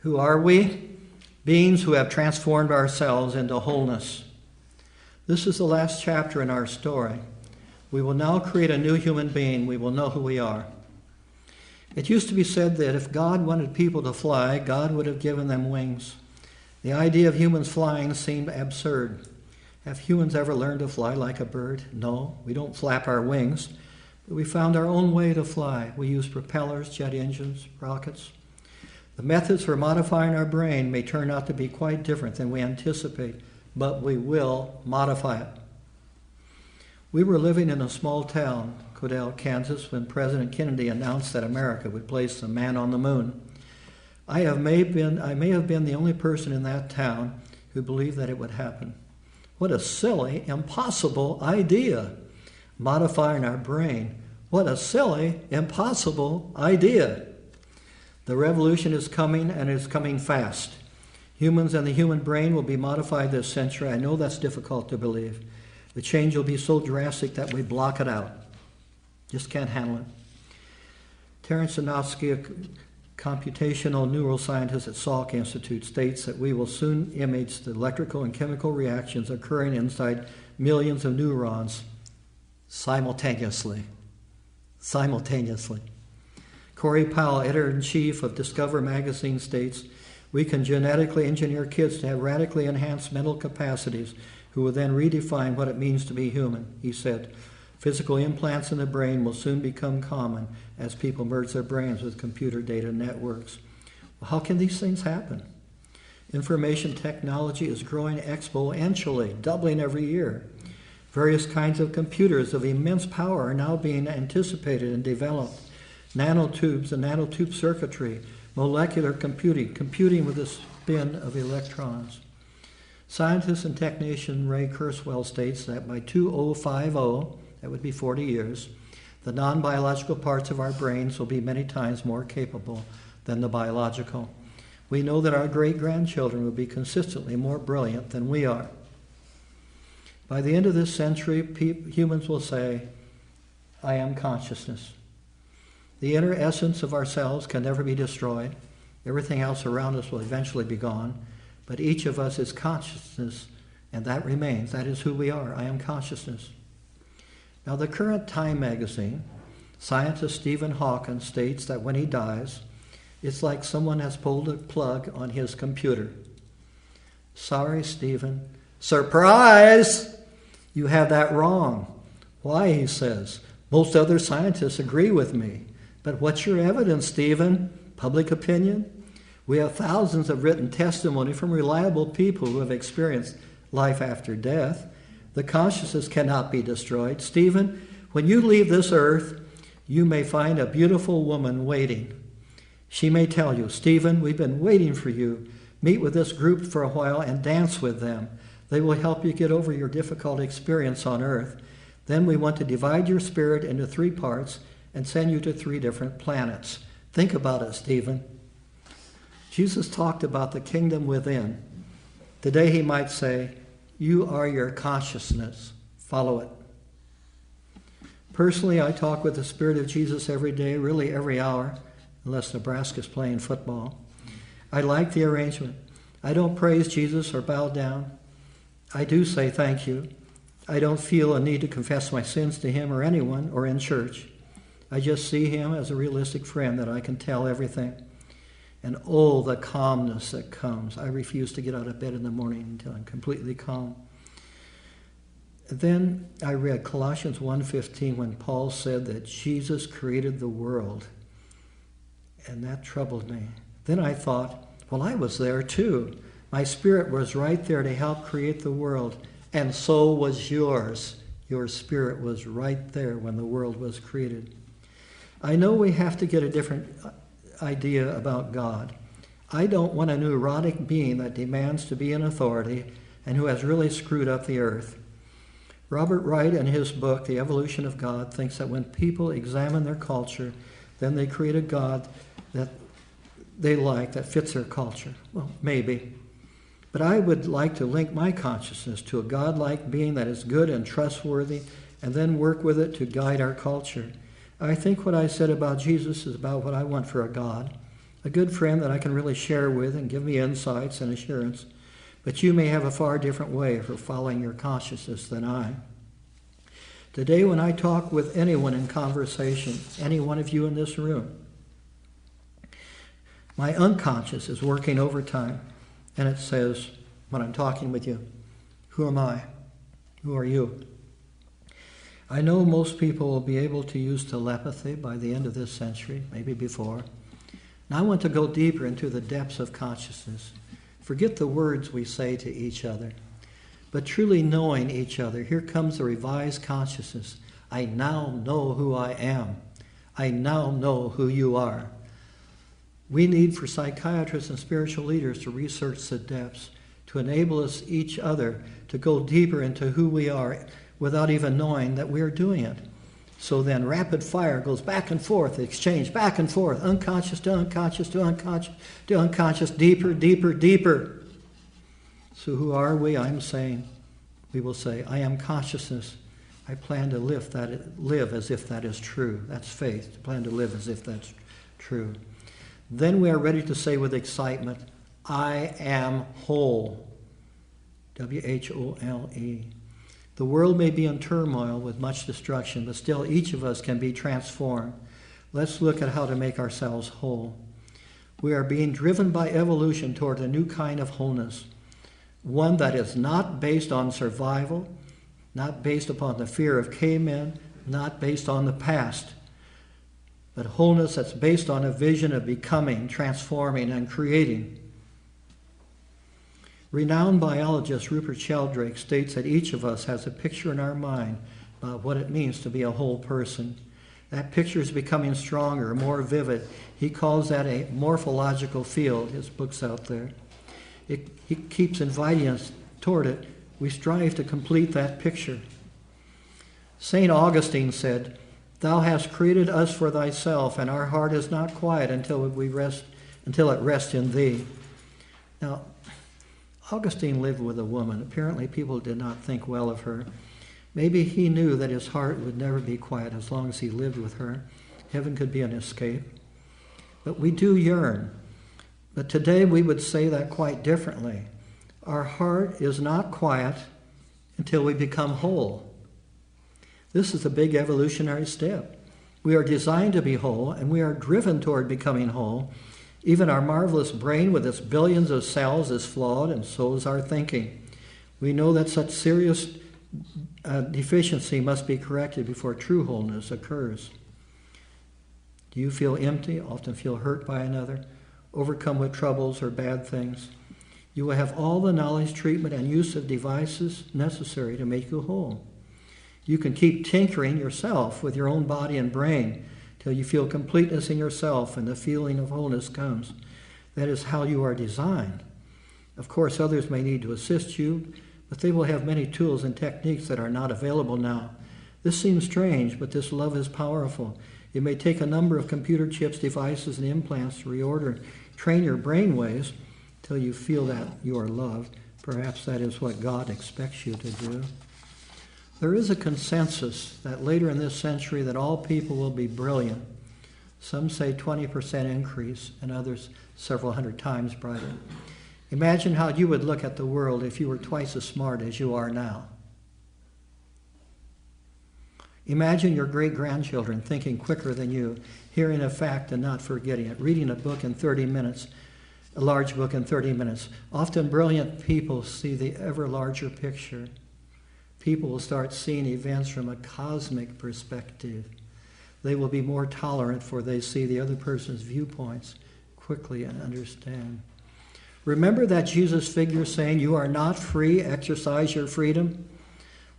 Who are we? Beings who have transformed ourselves into wholeness. This is the last chapter in our story. We will now create a new human being. We will know who we are. It used to be said that if God wanted people to fly, God would have given them wings. The idea of humans flying seemed absurd. Have humans ever learned to fly like a bird? No, we don't flap our wings. But we found our own way to fly. We use propellers, jet engines, rockets. The methods for modifying our brain may turn out to be quite different than we anticipate, but we will modify it. We were living in a small town, Codell, Kansas, when President Kennedy announced that America would place a man on the moon. I may have been the only person in that town who believed that it would happen. What a silly, impossible idea. Modifying our brain. What a silly, impossible idea. The revolution is coming, and it's coming fast. Humans and the human brain will be modified this century. I know that's difficult to believe. The change will be so drastic that we block it out. Just can't handle it. Terence Sinofsky, a computational neuroscientist at Salk Institute, states that we will soon image the electrical and chemical reactions occurring inside millions of neurons simultaneously. Corey Powell, editor-in-chief of Discover magazine, states, we can genetically engineer kids to have radically enhanced mental capacities who will then redefine what it means to be human. He said, physical implants in the brain will soon become common as people merge their brains with computer data networks. Well, how can these things happen? Information technology is growing exponentially, doubling every year. Various kinds of computers of immense power are now being anticipated and developed. Nanotubes and nanotube circuitry, molecular computing with the spin of electrons. Scientist and technician Ray Kurzweil states that by 2050, that would be 40 years, the non-biological parts of our brains will be many times more capable than the biological. We know that our great-grandchildren will be consistently more brilliant than we are. By the end of this century, humans will say, I am consciousness. The inner essence of ourselves can never be destroyed. Everything else around us will eventually be gone. But each of us is consciousness, and that remains. That is who we are. I am consciousness. Now, the current Time magazine, scientist Stephen Hawking states that when he dies, it's like someone has pulled a plug on his computer. Sorry, Stephen. Surprise! You have that wrong. Why, he says. Most other scientists agree with me. But what's your evidence, Stephen? Public opinion? We have thousands of written testimony from reliable people who have experienced life after death. The consciousness cannot be destroyed. Stephen, when you leave this earth, you may find a beautiful woman waiting. She may tell you, Stephen, we've been waiting for you. Meet with this group for a while and dance with them. They will help you get over your difficult experience on earth. Then we want to divide your spirit into 3 parts and send you to 3 different planets. Think about it, Stephen. Jesus talked about the kingdom within. Today he might say, you are your consciousness. Follow it. Personally, I talk with the Spirit of Jesus every day, really every hour, unless Nebraska's playing football. I like the arrangement. I don't praise Jesus or bow down. I do say thank you. I don't feel a need to confess my sins to him or anyone or in church. I just see him as a realistic friend that I can tell everything. And oh, the calmness that comes. I refuse to get out of bed in the morning until I'm completely calm. Then I read Colossians 1:15 when Paul said that Jesus created the world. And that troubled me. Then I thought, well, I was there too. My spirit was right there to help create the world. And so was yours. Your spirit was right there when the world was created. I know we have to get a different idea about God. I don't want a neurotic being that demands to be in authority and who has really screwed up the earth. Robert Wright, in his book, The Evolution of God, thinks that when people examine their culture, then they create a God that they like, that fits their culture. Well, maybe. But I would like to link my consciousness to a God-like being that is good and trustworthy, and then work with it to guide our culture. I think what I said about Jesus is about what I want for a God. a good friend that I can really share with and give me insights and assurance. But you may have a far different way for following your consciousness than I. Today, when I talk with anyone in conversation, any one of you in this room, my unconscious is working overtime, and it says, when I'm talking with you, who am I? Who are you? I know most people will be able to use telepathy by the end of this century, maybe before. And I want to go deeper into the depths of consciousness. Forget the words we say to each other, but truly knowing each other. Here comes the revised consciousness. I now know who I am. I now know who you are. We need for psychiatrists and spiritual leaders to research the depths, to enable us each other to go deeper into who we are without even knowing that we are doing it. So then rapid fire goes back and forth, exchange back and forth, unconscious to unconscious to unconscious to unconscious, deeper, deeper, deeper. So who are we? We will say, I am consciousness. I plan to live as if that is true. That's faith. I plan to live as if that's true. Then we are ready to say with excitement, I am whole. W-H-O-L-E. The world may be in turmoil with much destruction, but still each of us can be transformed. Let's look at how to make ourselves whole. We are being driven by evolution toward a new kind of wholeness, one that is not based on survival, not based upon the fear of cavemen, not based on the past, but wholeness that's based on a vision of becoming, transforming, and creating. Renowned biologist Rupert Sheldrake states that each of us has a picture in our mind about what it means to be a whole person. That picture is becoming stronger, more vivid. He calls that a morphological field. His book's out there. He keeps inviting us toward it. We strive to complete that picture. St. Augustine said, Thou hast created us for thyself, and our heart is not quiet until it rests in thee. Now, Augustine lived with a woman. Apparently people did not think well of her. Maybe he knew that his heart would never be quiet as long as he lived with her. Heaven could be an escape. But we do yearn. But today we would say that quite differently. Our heart is not quiet until we become whole. This is a big evolutionary step. We are designed to be whole, and we are driven toward becoming whole. Even our marvelous brain with its billions of cells is flawed, and so is our thinking. We know that such serious deficiency must be corrected before true wholeness occurs. Do you feel empty, often feel hurt by another, overcome with troubles or bad things? You will have all the knowledge, treatment, and use of devices necessary to make you whole. You can keep tinkering yourself with your own body and brain till you feel completeness in yourself and the feeling of wholeness comes. That is how you are designed. Of course, others may need to assist you, but they will have many tools and techniques that are not available now. This seems strange, but this love is powerful. It may take a number of computer chips, devices, and implants to reorder, train your brain waves till you feel that you are loved. Perhaps that is what God expects you to do. There is a consensus that later in this century that all people will be brilliant. Some say 20% increase, and others several hundred times brighter. Imagine how you would look at the world if you were twice as smart as you are now. Imagine your great-grandchildren thinking quicker than you, hearing a fact and not forgetting it, reading a book in 30 minutes, a large book in 30 minutes. Often brilliant people see the ever larger picture. People will start seeing events from a cosmic perspective. They will be more tolerant, for they see the other person's viewpoints quickly and understand. Remember that Jesus figure saying, you are not free, exercise your freedom?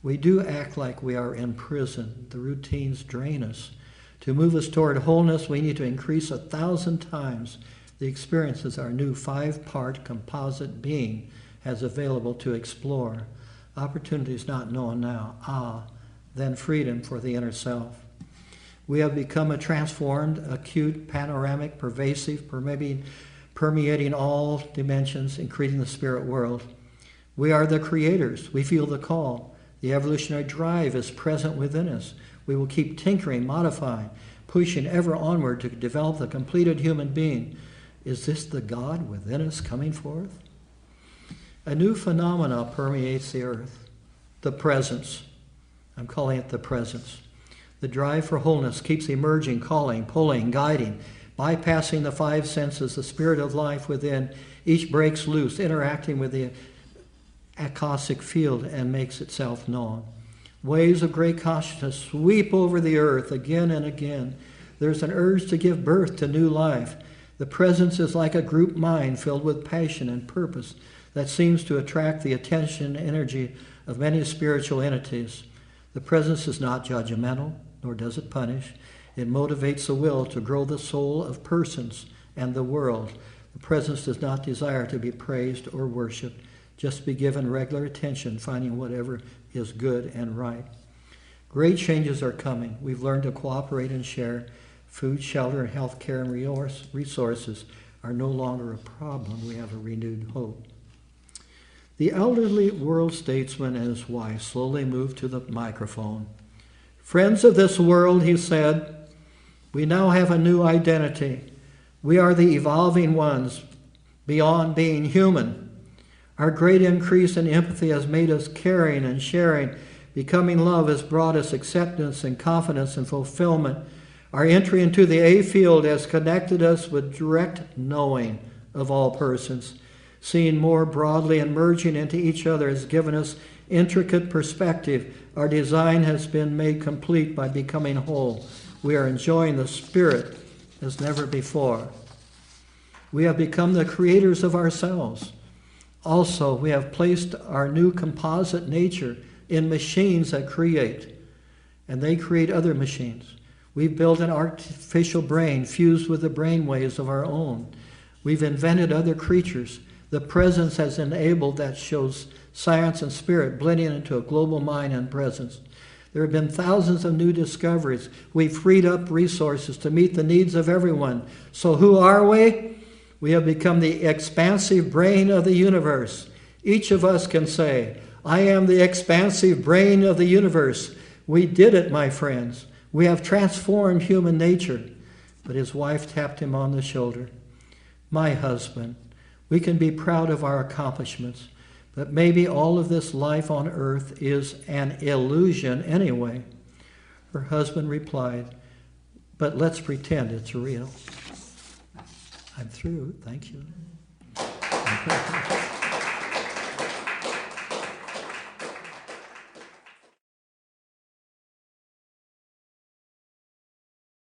We do act like we are in prison. The routines drain us. To move us toward wholeness, we need to increase 1,000 times the experiences our new 5-part composite being has available to explore. Opportunities not known now. Then freedom for the inner self. We have become a transformed, acute, panoramic, pervasive, permeating all dimensions, including the spirit world. We are the creators. We feel the call. The evolutionary drive is present within us. We will keep tinkering, modifying, pushing ever onward to develop the completed human being. Is this the God within us coming forth? A new phenomena permeates the earth. The presence. I'm calling it the presence. The drive for wholeness keeps emerging, calling, pulling, guiding, bypassing the five senses, the spirit of life within. Each breaks loose, interacting with the acoustic field and makes itself known. Waves of great consciousness sweep over the earth again and again. There's an urge to give birth to new life. The presence is like a group mind filled with passion and purpose that seems to attract the attention and energy of many spiritual entities. The presence is not judgmental, nor does it punish. It motivates the will to grow the soul of persons and the world. The presence does not desire to be praised or worshipped, just be given regular attention, finding whatever is good and right. Great changes are coming. We've learned to cooperate and share. Food, shelter, and health care and resources are no longer a problem. We have a renewed hope. The elderly world statesman and his wife slowly moved to the microphone. Friends of this world, he said, we now have a new identity. We are the evolving ones, beyond being human. Our great increase in empathy has made us caring and sharing. Becoming love has brought us acceptance and confidence and fulfillment. Our entry into the A field has connected us with direct knowing of all persons. Seeing more broadly and merging into each other has given us intricate perspective. Our design has been made complete by becoming whole. We are enjoying the Spirit as never before. We have become the creators of ourselves. Also, we have placed our new composite nature in machines that create, and they create other machines. We've built an artificial brain fused with the brain waves of our own. We've invented other creatures. The presence has enabled that shows science and spirit blending into a global mind and presence. There have been thousands of new discoveries. We've freed up resources to meet the needs of everyone. So who are we? We have become the expansive brain of the universe. Each of us can say, I am the expansive brain of the universe. We did it, my friends. We have transformed human nature. But his wife tapped him on the shoulder. My husband, we can be proud of our accomplishments, but maybe all of this life on earth is an illusion anyway. Her husband replied, but let's pretend it's real. I'm through. Thank you.